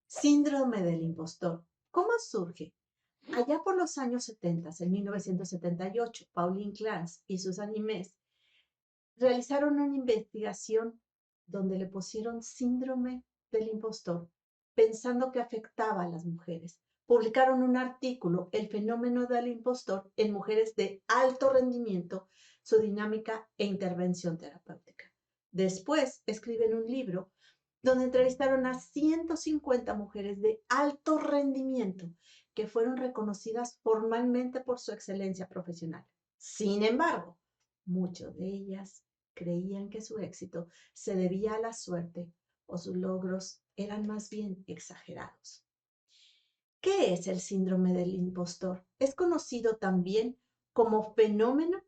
Síndrome del impostor. ¿Cómo surge? Allá por los años 70, en 1978, Pauline Clance y sus animes realizaron una investigación donde le pusieron síndrome del impostor, pensando que afectaba a las mujeres. Publicaron un artículo, El fenómeno del impostor en mujeres de alto rendimiento, su dinámica e intervención terapéutica. Después escriben un libro donde entrevistaron a 150 mujeres de alto rendimiento que fueron reconocidas formalmente por su excelencia profesional. Sin embargo, muchas de ellas creían que su éxito se debía a la suerte o sus logros eran más bien exagerados. ¿Qué es el síndrome del impostor? Es conocido también como fenómeno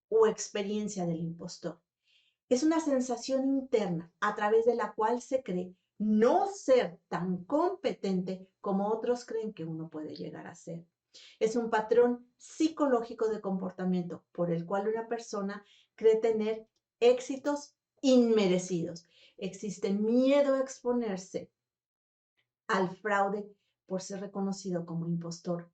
o experiencia del impostor. Es una sensación interna a través de la cual se cree no ser tan competente como otros creen que uno puede llegar a ser. Es un patrón psicológico de comportamiento por el cual una persona cree tener éxitos inmerecidos. Existe miedo a exponerse al fraude por ser reconocido como impostor.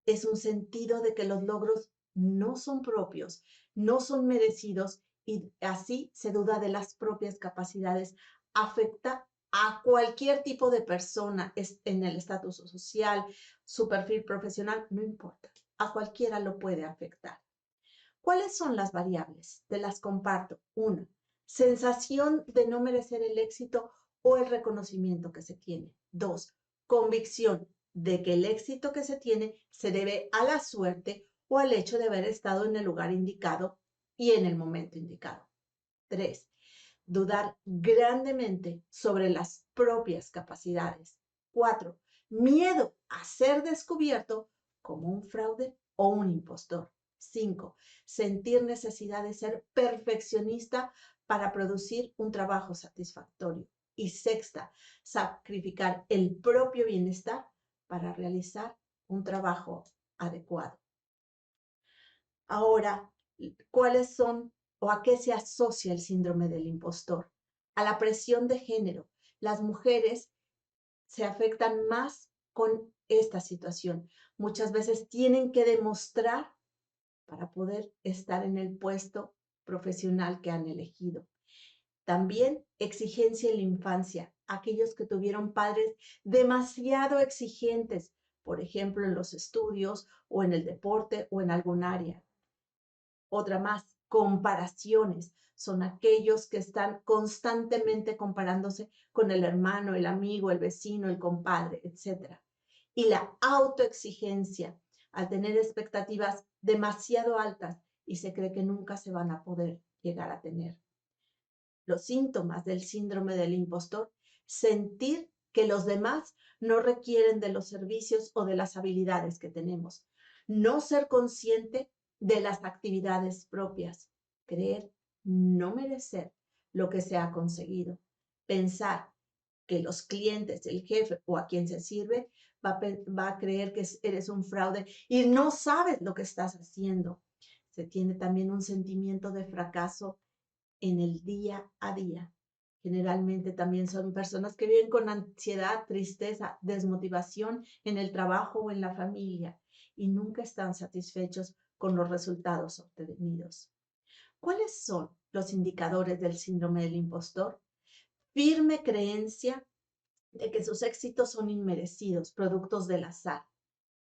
Es un sentido de que los logros no son propios, no son merecidos y así se duda de las propias capacidades. Afecta a cualquier tipo de persona en el estatus social, su perfil profesional, no importa. A cualquiera lo puede afectar. ¿Cuáles son las variables? Te las comparto. Una, sensación de no merecer el éxito o el reconocimiento que se tiene. Dos, convicción de que el éxito que se tiene se debe a la suerte o al hecho de haber estado en el lugar indicado y en el momento indicado. Tres, dudar grandemente sobre las propias capacidades. Cuatro, miedo a ser descubierto como un fraude o un impostor. Cinco, sentir necesidad de ser perfeccionista para producir un trabajo satisfactorio. Y sexta, sacrificar el propio bienestar para realizar un trabajo adecuado. Ahora, ¿cuáles son o a qué se asocia el síndrome del impostor? A la presión de género. Las mujeres se afectan más con esta situación. Muchas veces tienen que demostrar para poder estar en el puesto profesional que han elegido. También exigencia en la infancia. Aquellos que tuvieron padres demasiado exigentes, por ejemplo, en los estudios o en el deporte o en algún área. Otra más, comparaciones. Son aquellos que están constantemente comparándose con el hermano, el amigo, el vecino, el compadre, etc. Y la autoexigencia, al tener expectativas demasiado altas y se cree que nunca se van a poder llegar a tener. Los síntomas del síndrome del impostor: sentir que los demás no requieren de los servicios o de las habilidades que tenemos. No ser consciente de las actividades propias. Creer no merecer lo que se ha conseguido. Pensar que los clientes, el jefe o a quien se sirve va a creer que eres un fraude y no sabes lo que estás haciendo. Se tiene también un sentimiento de fracaso en el día a día. Generalmente también son personas que viven con ansiedad, tristeza, desmotivación en el trabajo o en la familia y nunca están satisfechos con los resultados obtenidos. ¿Cuáles son los indicadores del síndrome del impostor? Firme creencia de que sus éxitos son inmerecidos, productos del azar.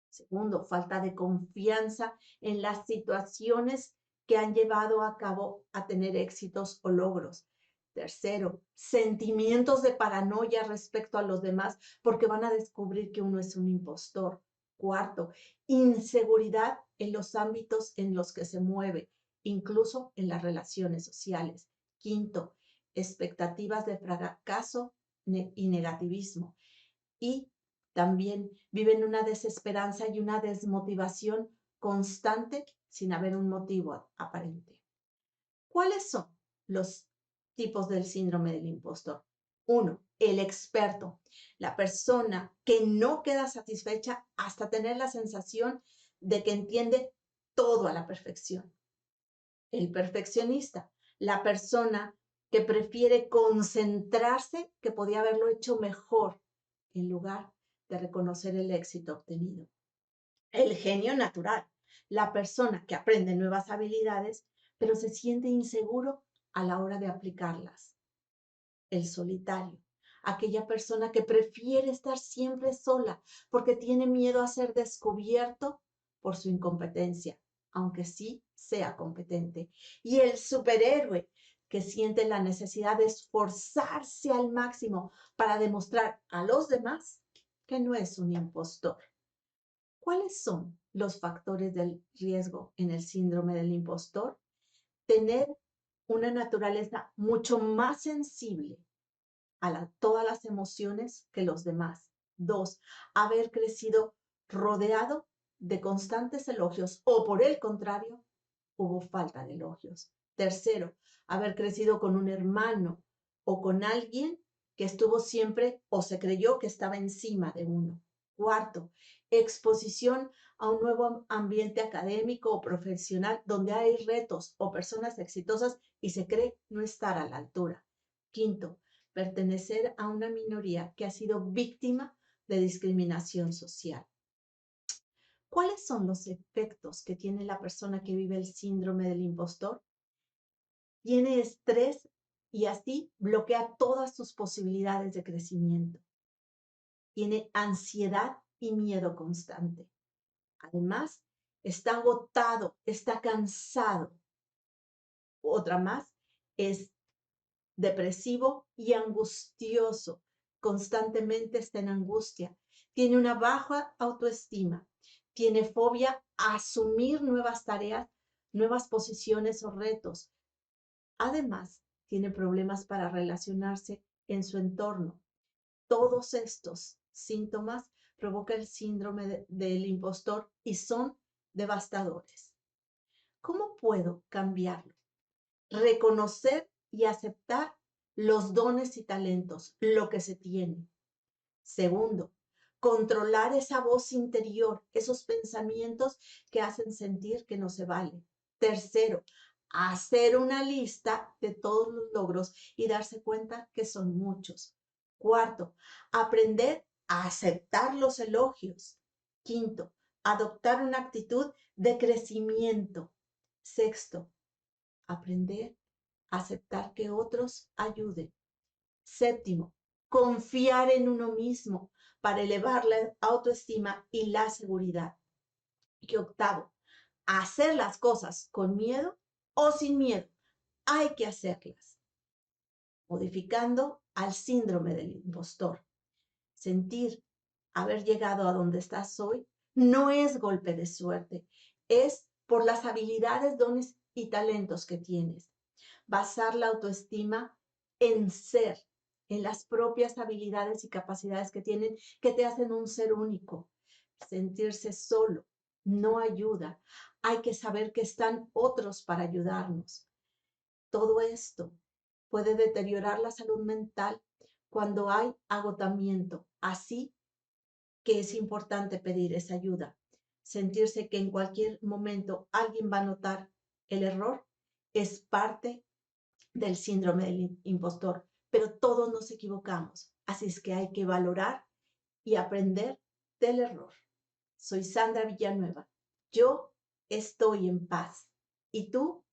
Segundo, falta de confianza en las situaciones que han llevado a cabo a tener éxitos o logros. Tercero, sentimientos de paranoia respecto a los demás porque van a descubrir que uno es un impostor. Cuarto, inseguridad en los ámbitos en los que se mueve, incluso en las relaciones sociales. Quinto, expectativas de fracaso y negativismo. Y también viven una desesperanza y una desmotivación constante sin haber un motivo aparente. ¿Cuáles son los tipos del síndrome del impostor? Uno, el experto, la persona que no queda satisfecha hasta tener la sensación de que entiende todo a la perfección. El perfeccionista, la persona que prefiere concentrarse que podía haberlo hecho mejor en lugar de reconocer el éxito obtenido. El genio natural, la persona que aprende nuevas habilidades, pero se siente inseguro a la hora de aplicarlas. El solitario, aquella persona que prefiere estar siempre sola porque tiene miedo a ser descubierto por su incompetencia, aunque sí sea competente. Y el superhéroe, que siente la necesidad de esforzarse al máximo para demostrar a los demás que no es un impostor. ¿Cuáles son los factores del riesgo en el síndrome del impostor? Tener una naturaleza mucho más sensible a todas las emociones que los demás. 2, haber crecido rodeado de constantes elogios o por el contrario, hubo falta de elogios. Tercero, haber crecido con un hermano o con alguien que estuvo siempre o se creyó que estaba encima de uno. Cuarto, exposición a un nuevo ambiente académico o profesional donde hay retos o personas exitosas y se cree no estar a la altura. Quinto, pertenecer a una minoría que ha sido víctima de discriminación social. ¿Cuáles son los efectos que tiene la persona que vive el síndrome del impostor? Tiene estrés y así bloquea todas sus posibilidades de crecimiento. Tiene ansiedad y miedo constante. Además, está agotado, está cansado. Otra más es depresivo y angustioso. Constantemente está en angustia. Tiene una baja autoestima. Tiene fobia a asumir nuevas tareas, nuevas posiciones o retos. Además, tiene problemas para relacionarse en su entorno. Todos estos síntomas provocan el síndrome del impostor y son devastadores. ¿Cómo puedo cambiarlo? Reconocer y aceptar los dones y talentos, lo que se tiene. Segundo, controlar esa voz interior, esos pensamientos que hacen sentir que no se vale. Tercero, hacer una lista de todos los logros y darse cuenta que son muchos. Cuarto, aprender a aceptar los elogios. Quinto, adoptar una actitud de crecimiento. Sexto, aprender a aceptar que otros ayuden. Séptimo, confiar en uno mismo para elevar la autoestima y la seguridad. Y octavo, hacer las cosas con miedo o sin miedo. Hay que hacerlas. Modificando al síndrome del impostor. Sentir haber llegado a donde estás hoy no es golpe de suerte, es por las habilidades, dones y talentos que tienes. Basar la autoestima en ser, en las propias habilidades y capacidades que tienen, que te hacen un ser único. Sentirse solo no ayuda. Hay que saber que están otros para ayudarnos. Todo esto puede deteriorar la salud mental cuando hay agotamiento. Así que es importante pedir esa ayuda. Sentirse que en cualquier momento alguien va a notar el error es parte del síndrome del impostor, pero todos nos equivocamos, así es que hay que valorar y aprender del error. Soy Sandra Villanueva. Yo estoy en paz. ¿Y tú?